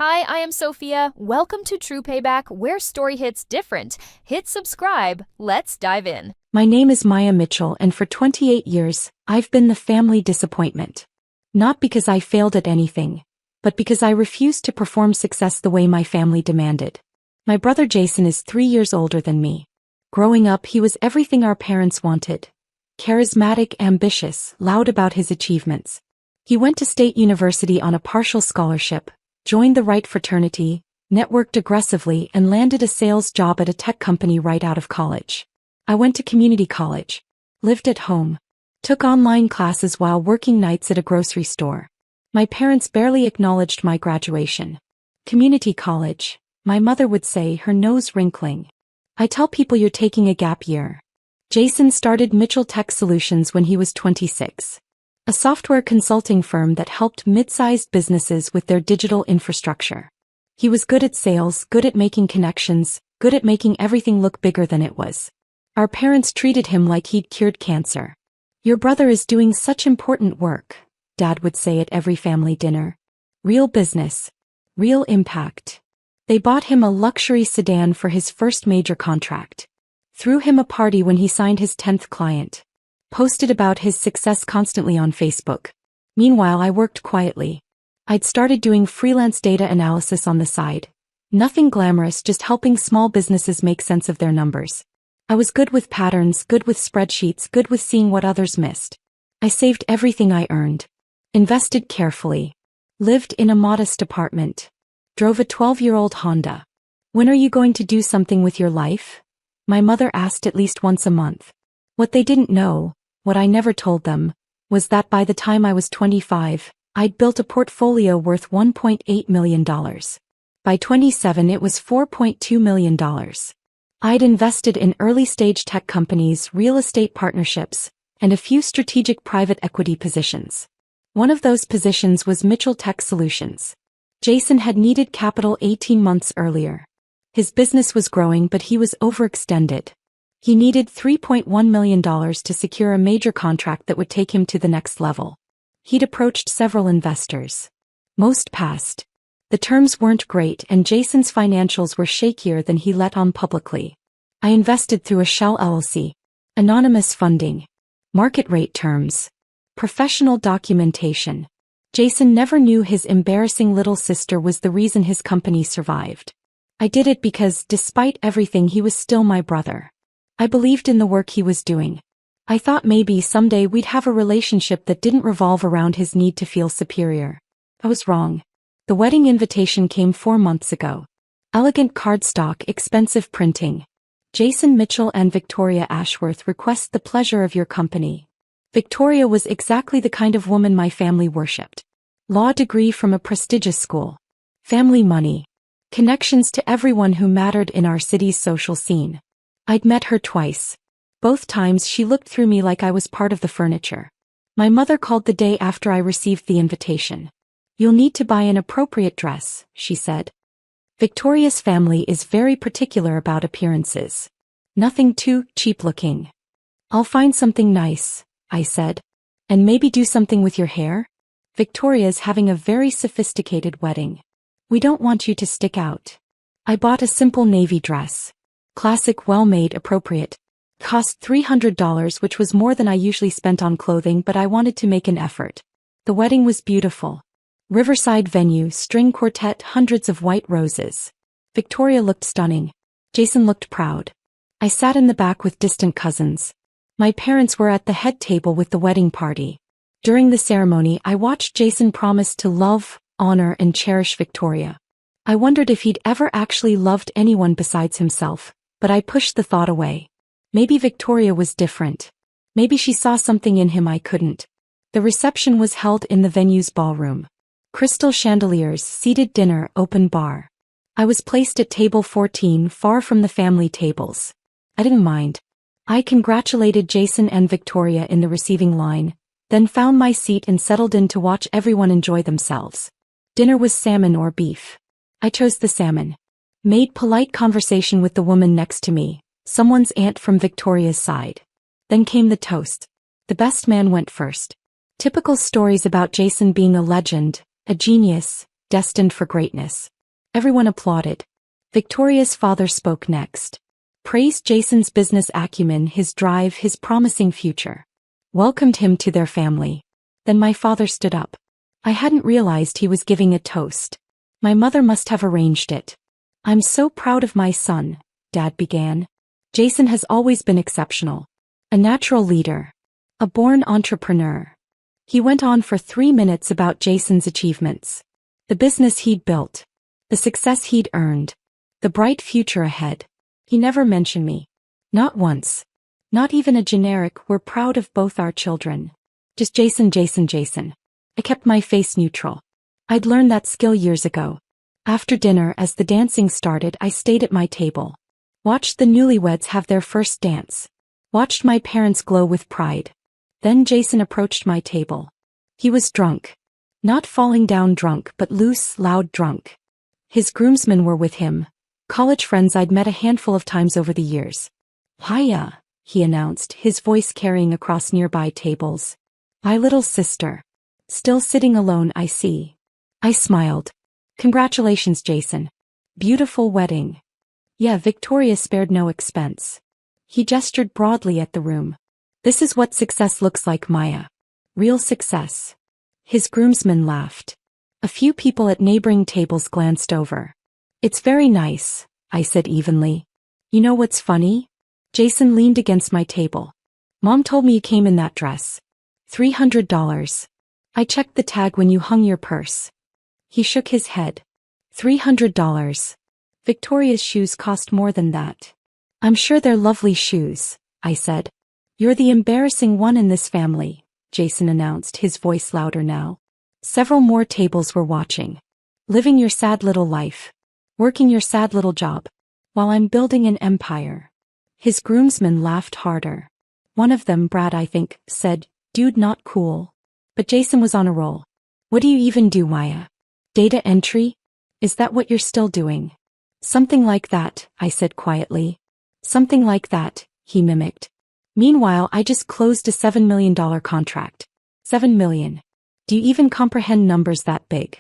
Hi, I am Sophia. Welcome to True Payback, where story hits different. Hit subscribe. Let's dive in. My name is Maya Mitchell, and for 28 years, I've been the family disappointment. Not because I failed at anything, but because I refused to perform success the way my family demanded. My brother Jason is 3 years older than me. Growing up, he was everything our parents wanted. Charismatic, ambitious, loud about his achievements. He went to State University on a partial scholarship, joined the right fraternity, networked aggressively, and landed a sales job at a tech company right out of college. I went to community college, lived at home, took online classes while working nights at a grocery store. My parents barely acknowledged my graduation. Community college, my mother would say, her nose wrinkling. I tell people you're taking a gap year. Jason started Mitchell Tech Solutions when he was 26. A software consulting firm that helped mid-sized businesses with their digital infrastructure. He was good at sales, good at making connections, good at making everything look bigger than it was. Our parents treated him like he'd cured cancer. "Your brother is doing such important work," Dad would say at every family dinner. "Real business. Real impact." They bought him a luxury sedan for his first major contract. Threw him a party when he signed his 10th client. Posted about his success constantly on Facebook. Meanwhile, I worked quietly. I'd started doing freelance data analysis on the side. Nothing glamorous, just helping small businesses make sense of their numbers. I was good with patterns, good with spreadsheets, good with seeing what others missed. I saved everything I earned. Invested carefully. Lived in a modest apartment. Drove a 12-year-old Honda. "When are you going to do something with your life?" My mother asked at least once a month. What they didn't know, what I never told them, was that by the time I was 25, I'd built a portfolio worth $1.8 million. By 27, it was $4.2 million. I'd invested in early-stage tech companies, real estate partnerships, and a few strategic private equity positions. One of those positions was Mitchell Tech Solutions. Jason had needed capital 18 months earlier. His business was growing, but he was overextended. He needed $3.1 million to secure a major contract that would take him to the next level. He'd approached several investors. Most passed. The terms weren't great, and Jason's financials were shakier than he let on publicly. I invested through a shell LLC. Anonymous funding. Market rate terms. Professional documentation. Jason never knew his embarrassing little sister was the reason his company survived. I did it because, despite everything, he was still my brother. I believed in the work he was doing. I thought maybe someday we'd have a relationship that didn't revolve around his need to feel superior. I was wrong. The wedding invitation came 4 months ago. Elegant cardstock, expensive printing. "Jason Mitchell and Victoria Ashworth request the pleasure of your company." Victoria was exactly the kind of woman my family worshipped. Law degree from a prestigious school. Family money. Connections to everyone who mattered in our city's social scene. I'd met her twice. Both times she looked through me like I was part of the furniture. My mother called the day after I received the invitation. "You'll need to buy an appropriate dress," she said. Victoria's family is very particular about appearances. Nothing too cheap-looking. "I'll find something nice," I said. "And maybe do something with your hair? Victoria's having a very sophisticated wedding. We don't want you to stick out." I bought a simple navy dress. Classic, well-made, appropriate. Cost $300, which was more than I usually spent on clothing, but I wanted to make an effort. The wedding was beautiful. Riverside venue, string quartet, hundreds of white roses. Victoria looked stunning. Jason looked proud. I sat in the back with distant cousins. My parents were at the head table with the wedding party. During the ceremony, I watched Jason promise to love, honor, and cherish Victoria. I wondered if he'd ever actually loved anyone besides himself, but I pushed the thought away. Maybe Victoria was different. Maybe she saw something in him I couldn't. The reception was held in the venue's ballroom. Crystal chandeliers, seated dinner, open bar. I was placed at table 14, far from the family tables. I didn't mind. I congratulated Jason and Victoria in the receiving line, then found my seat and settled in to watch everyone enjoy themselves. Dinner was salmon or beef. I chose the salmon. Made polite conversation with the woman next to me, someone's aunt from Victoria's side. Then came the toast. The best man went first. Typical stories about Jason being a legend, a genius, destined for greatness. Everyone applauded. Victoria's father spoke next. Praised Jason's business acumen, his drive, his promising future. Welcomed him to their family. Then my father stood up. I hadn't realized he was giving a toast. My mother must have arranged it. I'm so proud of my son, Dad began. Jason has always been exceptional. A natural leader. A born entrepreneur. He went on for 3 minutes about Jason's achievements. The business he'd built. The success he'd earned. The bright future ahead. He never mentioned me. Not once. Not even a generic, "We're proud of both our children." Just Jason, Jason, Jason. I kept my face neutral. I'd learned that skill years ago. After dinner, as the dancing started, I stayed at my table. Watched the newlyweds have their first dance. Watched my parents glow with pride. Then Jason approached my table. He was drunk. Not falling down drunk, but loose, loud drunk. His groomsmen were with him. College friends I'd met a handful of times over the years. "Hiya," he announced, his voice carrying across nearby tables. "My little sister. Still sitting alone, I see." I smiled. "Congratulations, Jason. Beautiful wedding." "Yeah, Victoria spared no expense." He gestured broadly at the room. "This is what success looks like, Maya. Real success." His groomsmen laughed. A few people at neighboring tables glanced over. "It's very nice," I said evenly. "You know what's funny?" Jason leaned against my table. "Mom told me you came in that dress. $300. I checked the tag when you hung your purse." He shook his head. $300. Victoria's shoes cost more than that. "I'm sure they're lovely shoes," I said. "You're the embarrassing one in this family," Jason announced, his voice louder now. Several more tables were watching. "Living your sad little life. Working your sad little job. While I'm building an empire." His groomsmen laughed harder. One of them, Brad I think, said, "Dude, not cool." But Jason was on a roll. "What do you even do, Maya? Data entry? Is that what you're still doing?" "Something like that," I said quietly. "Something like that," he mimicked. "Meanwhile, I just closed a $7 million contract. 7 million. Do you even comprehend numbers that big?"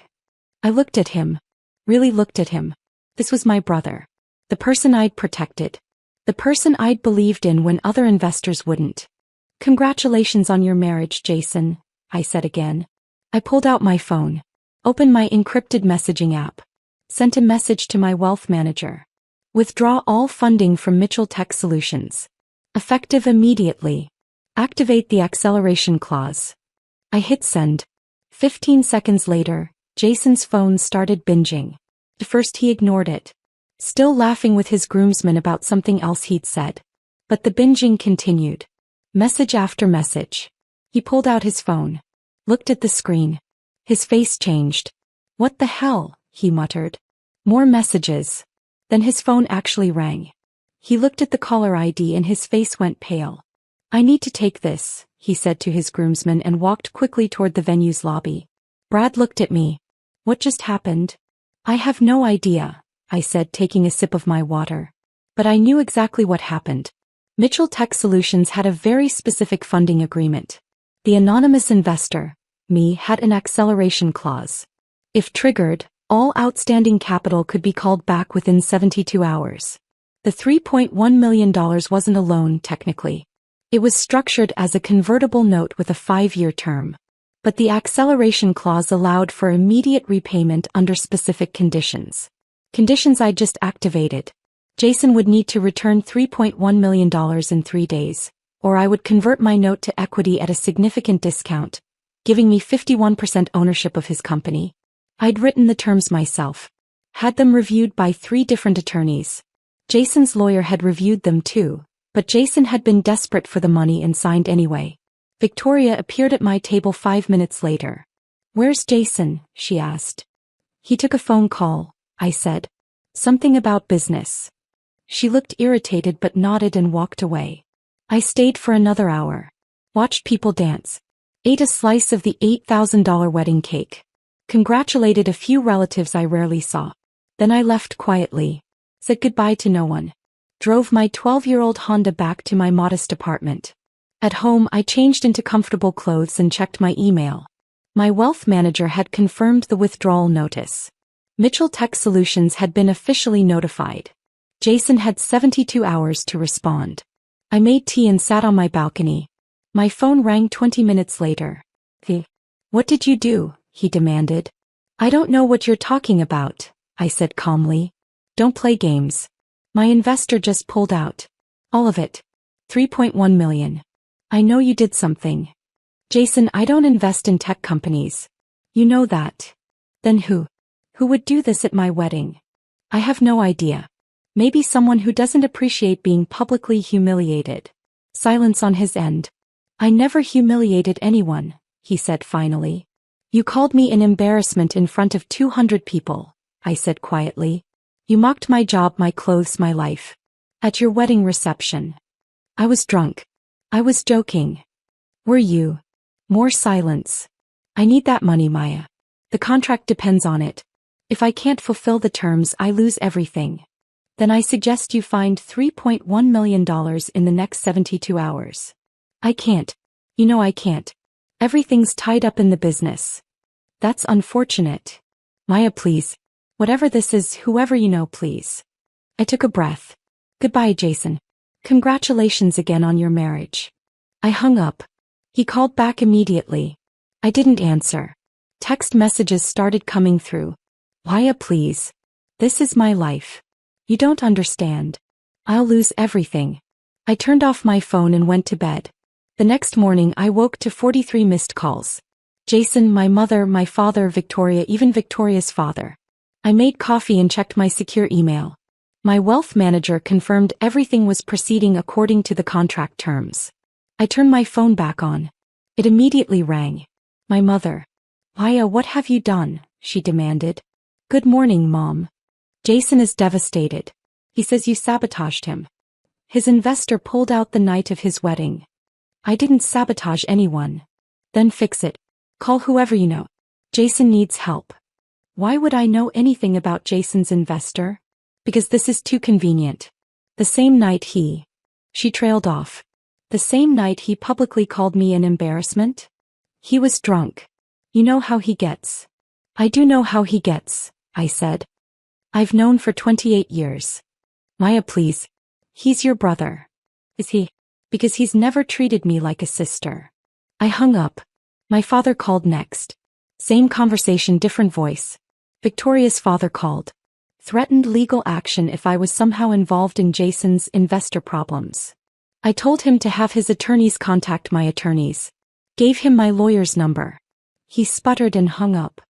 I looked at him. Really looked at him. This was my brother. The person I'd protected. The person I'd believed in when other investors wouldn't. "Congratulations on your marriage, Jason," I said again. I pulled out my phone. Opened my encrypted messaging app. Sent a message to my wealth manager. "Withdraw all funding from Mitchell Tech Solutions. Effective immediately. Activate the acceleration clause." I hit send. 15 seconds later, Jason's phone started binging. At first he ignored it. Still laughing with his groomsmen about something else he'd said. But the binging continued. Message after message. He pulled out his phone. Looked at the screen. His face changed. "What the hell?" he muttered. More messages. Then his phone actually rang. He looked at the caller ID and his face went pale. "I need to take this," he said to his groomsmen and walked quickly toward the venue's lobby. Brad looked at me. "What just happened?" "I have no idea," I said, taking a sip of my water. But I knew exactly what happened. Mitchell Tech Solutions had a very specific funding agreement. The anonymous investor, me, had an acceleration clause. If triggered, all outstanding capital could be called back within 72 hours. The $3.1 million wasn't a loan, technically. It was structured as a convertible note with a 5-year term. But the acceleration clause allowed for immediate repayment under specific conditions. Conditions I just activated. Jason would need to return $3.1 million in 3 days, or I would convert my note to equity at a significant discount, giving me 51% ownership of his company. I'd written the terms myself. Had them reviewed by 3 different attorneys. Jason's lawyer had reviewed them too, but Jason had been desperate for the money and signed anyway. Victoria appeared at my table 5 minutes later. "Where's Jason?" she asked. "He took a phone call," I said. "Something about business." She looked irritated but nodded and walked away. I stayed for another hour. Watched people dance. Ate a slice of the $8,000 wedding cake. Congratulated a few relatives I rarely saw. Then I left quietly. Said goodbye to no one. Drove my 12-year-old Honda back to my modest apartment. At home, I changed into comfortable clothes and checked my email. My wealth manager had confirmed the withdrawal notice. Mitchell Tech Solutions had been officially notified. Jason had 72 hours to respond. I made tea and sat on my balcony. My phone rang 20 minutes later. What did you do? He demanded. I don't know what you're talking about, I said calmly. Don't play games. My investor just pulled out. All of it. 3.1 million. I know you did something. Jason, I don't invest in tech companies. You know that. Then who? Who would do this at my wedding? I have no idea. Maybe someone who doesn't appreciate being publicly humiliated. Silence on his end. I never humiliated anyone, he said finally. You called me an embarrassment in front of 200 people, I said quietly. You mocked my job, my clothes, my life. At your wedding reception. I was drunk. I was joking. Were you? More silence. I need that money, Maya. The contract depends on it. If I can't fulfill the terms, I lose everything. Then I suggest you find $3.1 million in the next 72 hours. I can't. You know I can't. Everything's tied up in the business. That's unfortunate. Maya, please. Whatever this is, whoever you know, please. I took a breath. Goodbye, Jason. Congratulations again on your marriage. I hung up. He called back immediately. I didn't answer. Text messages started coming through. Maya, please. This is my life. You don't understand. I'll lose everything. I turned off my phone and went to bed. The next morning I woke to 43 missed calls. Jason, my mother, my father, Victoria, even Victoria's father. I made coffee and checked my secure email. My wealth manager confirmed everything was proceeding according to the contract terms. I turned my phone back on. It immediately rang. My mother. Maya, what have you done? She demanded. Good morning, Mom. Jason is devastated. He says you sabotaged him. His investor pulled out the night of his wedding. I didn't sabotage anyone. Then fix it. Call whoever you know. Jason needs help. Why would I know anything about Jason's investor? Because this is too convenient. The same night She trailed off. The same night he publicly called me an embarrassment? He was drunk. You know how he gets. I do know how he gets, I said. I've known for 28 years. Maya, please. He's your brother. Is he? Because he's never treated me like a sister. I hung up. My father called next. Same conversation, different voice. Victoria's father called. Threatened legal action if I was somehow involved in Jason's investor problems. I told him to have his attorneys contact my attorneys. Gave him my lawyer's number. He sputtered and hung up.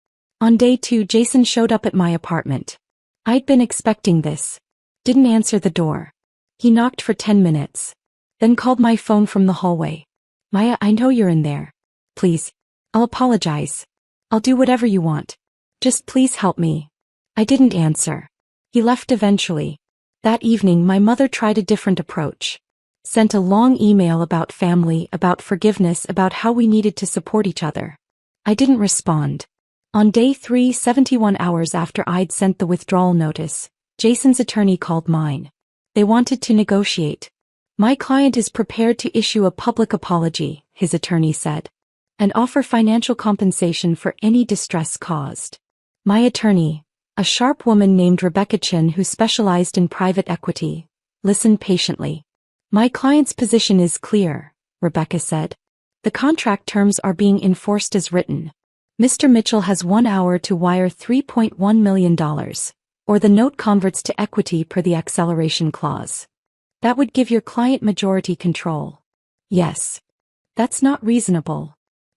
On day 2, Jason showed up at my apartment. I'd been expecting this. Didn't answer the door. He knocked for 10 minutes. Then called my phone from the hallway. Maya, I know you're in there. Please. I'll apologize. I'll do whatever you want. Just please help me. I didn't answer. He left eventually. That evening my mother tried a different approach. Sent a long email about family, about forgiveness, about how we needed to support each other. I didn't respond. On day 3, 71 hours after I'd sent the withdrawal notice, Jason's attorney called mine. They wanted to negotiate. My client is prepared to issue a public apology, his attorney said, and offer financial compensation for any distress caused. My attorney, a sharp woman named Rebecca Chin who specialized in private equity, listened patiently. My client's position is clear, Rebecca said. The contract terms are being enforced as written. Mr. Mitchell has 1 hour to wire $3.1 million, or the note converts to equity per the acceleration clause. That would give your client majority control. Yes. That's not reasonable.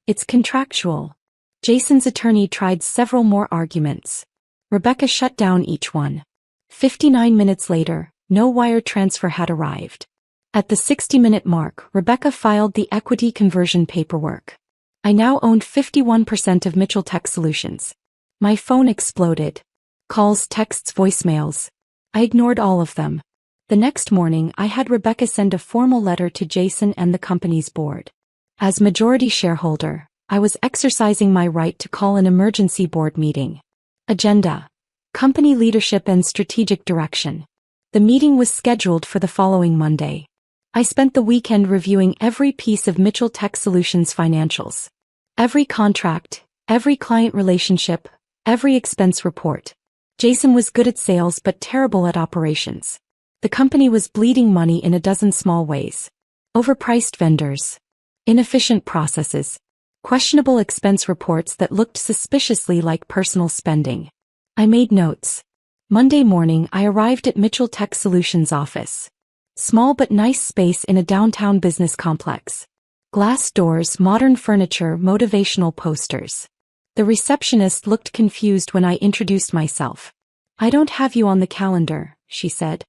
It's contractual. Jason's attorney tried several more arguments. Rebecca shut down each one. 59 minutes later, no wire transfer had arrived. At the 60-minute mark, Rebecca filed the equity conversion paperwork. I now owned 51% of Mitchell Tech Solutions. My phone exploded. Calls, texts, voicemails. I ignored all of them. The next morning, I had Rebecca send a formal letter to Jason and the company's board. As majority shareholder, I was exercising my right to call an emergency board meeting. Agenda: company leadership and strategic direction. The meeting was scheduled for the following Monday. I spent the weekend reviewing every piece of Mitchell Tech Solutions financials. Every contract, Every client relationship, every expense report. Jason was good at sales but terrible at operations. The company was bleeding money in a dozen small ways. Overpriced vendors. Inefficient processes. Questionable expense reports that looked suspiciously like personal spending. I made notes. Monday morning I arrived at Mitchell Tech Solutions office. Small but nice space in a downtown business complex. Glass doors, modern furniture, motivational posters. The receptionist looked confused when I introduced myself. I don't have you on the calendar, she said.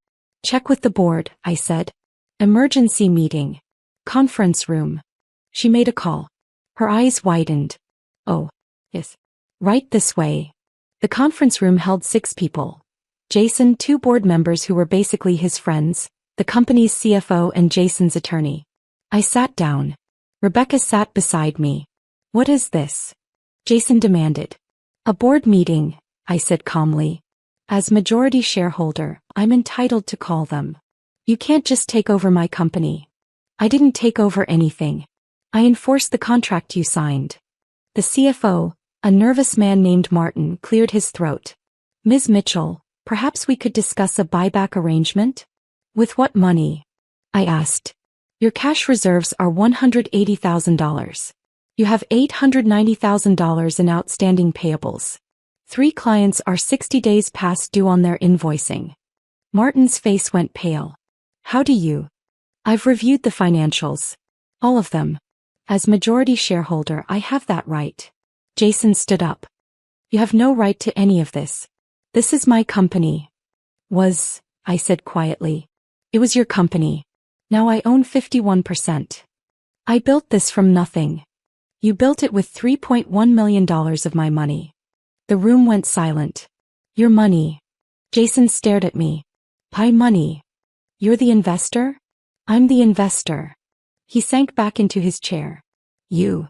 Check with the board, I said. Emergency meeting. Conference room. She made a call. Her eyes widened. Oh, yes. Right this way. The conference room held 6 people. Jason, 2 board members who were basically his friends, the company's CFO and Jason's attorney. I sat down. Rebecca sat beside me. What is this? Jason demanded. A board meeting, I said calmly. As majority shareholder, I'm entitled to call them. You can't just take over my company. I didn't take over anything. I enforced the contract you signed. The CFO, a nervous man named Martin, cleared his throat. Ms. Mitchell, perhaps we could discuss a buyback arrangement? With what money? I asked. Your cash reserves are $180,000. You have $890,000 in outstanding payables. 3 clients are 60 days past due on their invoicing. Martin's face went pale. How do you? I've reviewed the financials. All of them. As majority shareholder, I have that right. Jason stood up. You have no right to any of this. This is my company. I said quietly. It was your company. Now I own 51%. I built this from nothing. You built it with $3.1 million of my money. The room went silent. Your money. Jason stared at me. My money. You're the investor? I'm the investor. He sank back into his chair. You.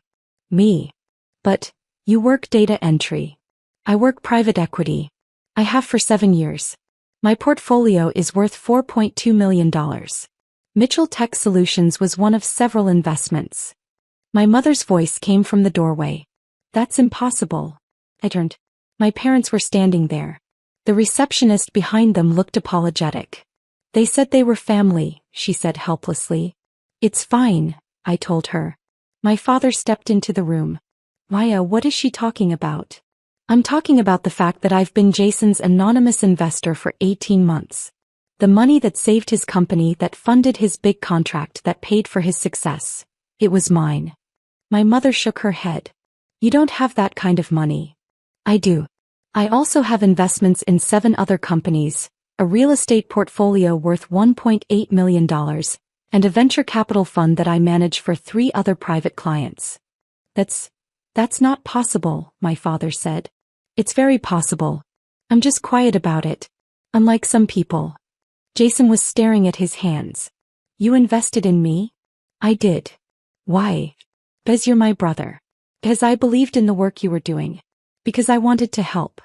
Me. But, you work data entry. I work private equity. I have for 7 years. My portfolio is worth $4.2 million. Mitchell Tech Solutions was one of several investments. My mother's voice came from the doorway. That's impossible. I turned. My parents were standing there. The receptionist behind them looked apologetic. They said they were family, she said helplessly. It's fine, I told her. My father stepped into the room. Maya, what is she talking about? I'm talking about the fact that I've been Jason's anonymous investor for 18 months. The money that saved his company, that funded his big contract, that paid for his success. It was mine. My mother shook her head. You don't have that kind of money. I do. I also have investments in 7 other companies, a real estate portfolio worth $1.8 million, and a venture capital fund that I manage for 3 other private clients. That's not possible, my father said. It's very possible. I'm just quiet about it. Unlike some people. Jason was staring at his hands. You invested in me? I did. Why? Because you're my brother. Because I believed in the work you were doing. Because I wanted to help.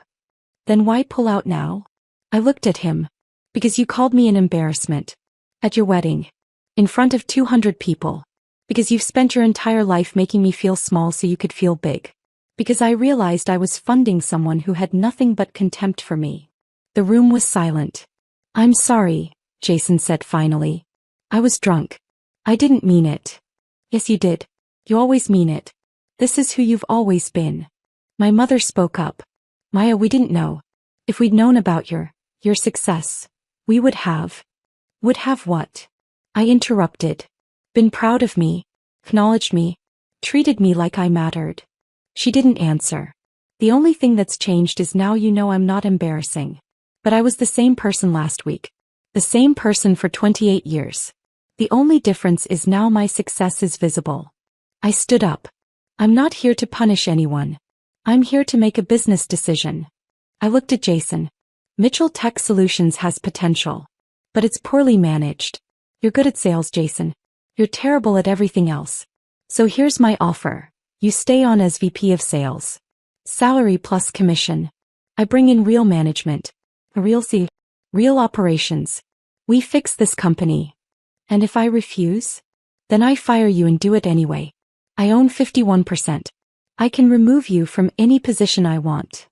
Then why pull out now? I looked at him. Because you called me an embarrassment. At your wedding. In front of 200 people. Because you've spent your entire life making me feel small so you could feel big. Because I realized I was funding someone who had nothing but contempt for me. The room was silent. I'm sorry, Jason said finally. I was drunk. I didn't mean it. Yes, you did. You always mean it. This is who you've always been. My mother spoke up. Maya, we didn't know. If we'd known about your success, we would have. Would have what? I interrupted. Been proud of me, acknowledged me, treated me like I mattered. She didn't answer. The only thing that's changed is now you know I'm not embarrassing. But I was the same person last week. The same person for 28 years. The only difference is now my success is visible. I stood up. I'm not here to punish anyone. I'm here to make a business decision. I looked at Jason. Mitchell Tech Solutions has potential. But it's poorly managed. You're good at sales, Jason. You're terrible at everything else. So here's my offer. You stay on as VP of sales. Salary plus commission. I bring in real management. Real operations. We fix this company. And if I refuse? Then I fire you and do it anyway. I own 51%. I can remove you from any position I want.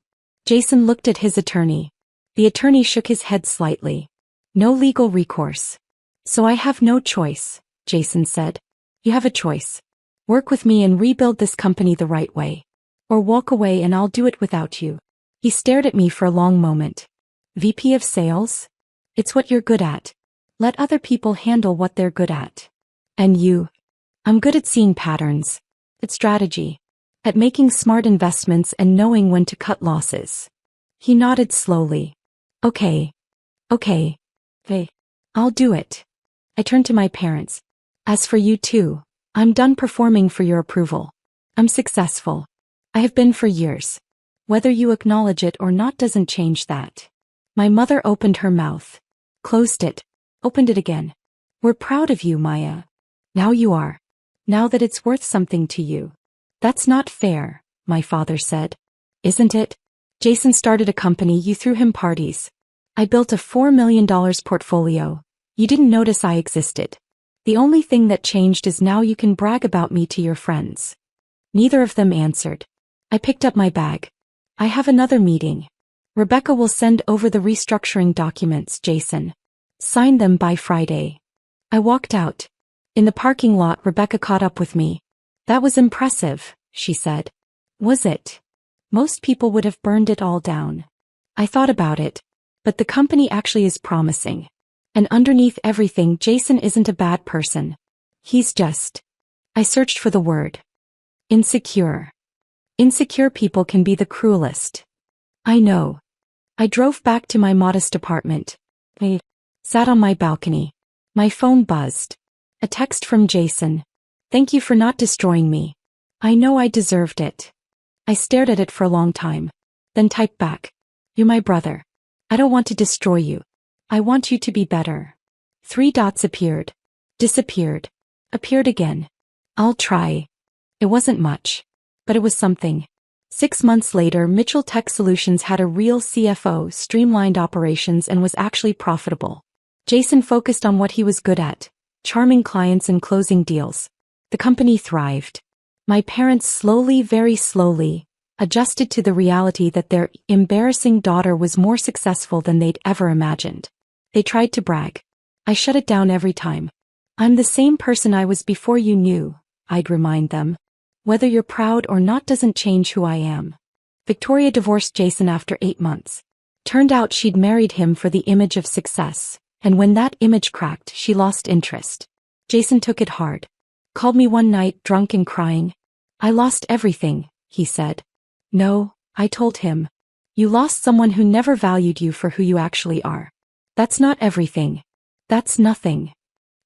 Jason looked at his attorney. The attorney shook his head slightly. No legal recourse. So I have no choice, Jason said. You have a choice. Work with me and rebuild this company the right way. Or walk away and I'll do it without you. He stared at me for a long moment. VP of Sales? It's what you're good at. Let other people handle what they're good at. And you? I'm good at seeing patterns. At strategy. At making smart investments and knowing when to cut losses. He nodded slowly. Okay. Hey. I'll do it. I turned to my parents. As for you too, I'm done performing for your approval. I'm successful. I have been for years. Whether you acknowledge it or not doesn't change that. My mother opened her mouth. Closed it. Opened it again. We're proud of you, Maya. Now you are. Now that it's worth something to you. That's not fair, my father said. Isn't it? Jason started a company, you threw him parties. I built a $4 million portfolio. You didn't notice I existed. The only thing that changed is now you can brag about me to your friends. Neither of them answered. I picked up my bag. I have another meeting. Rebecca will send over the restructuring documents, Jason. Sign them by Friday. I walked out. In the parking lot, Rebecca caught up with me. That was impressive, she said. Was it? Most people would have burned it all down. I thought about it. But the company actually is promising. And underneath everything, Jason isn't a bad person. He's just... I searched for the word. Insecure. Insecure people can be the cruelest. I know. I drove back to my modest apartment. I sat on my balcony. My phone buzzed. A text from Jason. Thank you for not destroying me. I know I deserved it. I stared at it for a long time. Then typed back. You're my brother. I don't want to destroy you. I want you to be better. 3 dots appeared. Disappeared. Appeared again. I'll try. It wasn't much. But it was something. 6 months later, Mitchell Tech Solutions had a real CFO, streamlined operations, and was actually profitable. Jason focused on what he was good at, charming clients and closing deals. The company thrived. My parents slowly, very slowly, adjusted to the reality that their embarrassing daughter was more successful than they'd ever imagined. They tried to brag. I shut it down every time. I'm the same person I was before you knew, I'd remind them. Whether you're proud or not doesn't change who I am. Victoria divorced Jason after 8 months. Turned out she'd married him for the image of success, and when that image cracked, she lost interest. Jason took it hard. Called me one night, drunk and crying. I lost everything, he said. No, I told him. You lost someone who never valued you for who you actually are. That's not everything. That's nothing.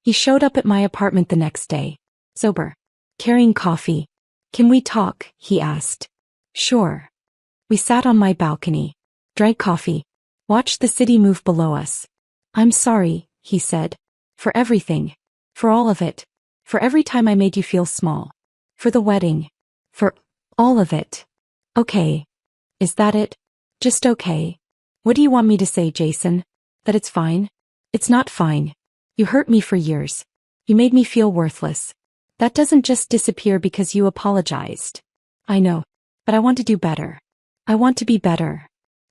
He showed up at my apartment the next day. Sober. Carrying coffee. Can we talk? He asked. Sure. We sat on my balcony. Drank coffee. Watched the city move below us. I'm sorry, he said. For everything. For all of it. For every time I made you feel small. For the wedding. For all of it. Okay. Is that it? Just okay. What do you want me to say, Jason? That it's fine? It's not fine. You hurt me for years. You made me feel worthless. That doesn't just disappear because you apologized. I know. But I want to do better. I want to be better.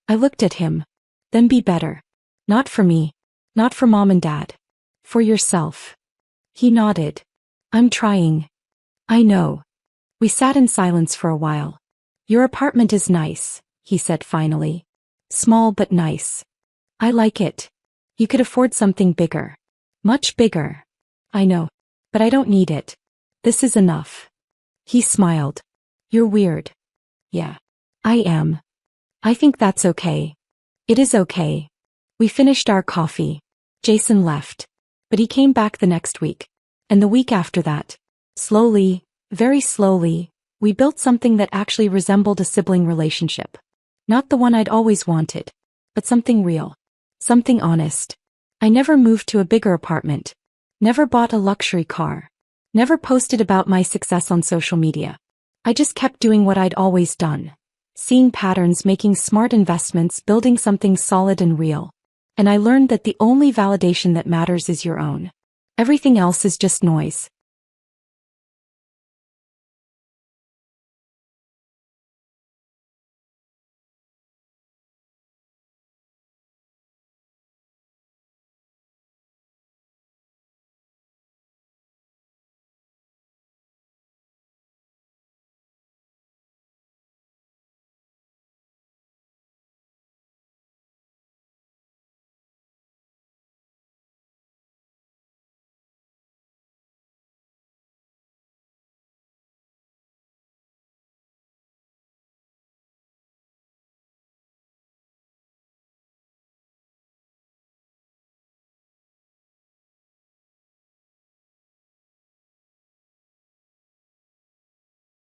I looked at him. Then be better. Not for me. Not for mom and dad. For yourself. He nodded. I'm trying. I know. We sat in silence for a while. Your apartment is nice, he said finally. Small but nice. I like it. You could afford something bigger. Much bigger. I know. But I don't need it. This is enough. He smiled. You're weird. Yeah. I am. I think that's okay. It is okay. We finished our coffee. Jason left. But he came back the next week. And the week after that. Slowly, very slowly, we built something that actually resembled a sibling relationship. Not the one I'd always wanted. But something real. Something honest. I never moved to a bigger apartment. Never bought a luxury car. Never posted about my success on social media. I just kept doing what I'd always done. Seeing patterns, making smart investments, building something solid and real. And I learned that the only validation that matters is your own. Everything else is just noise.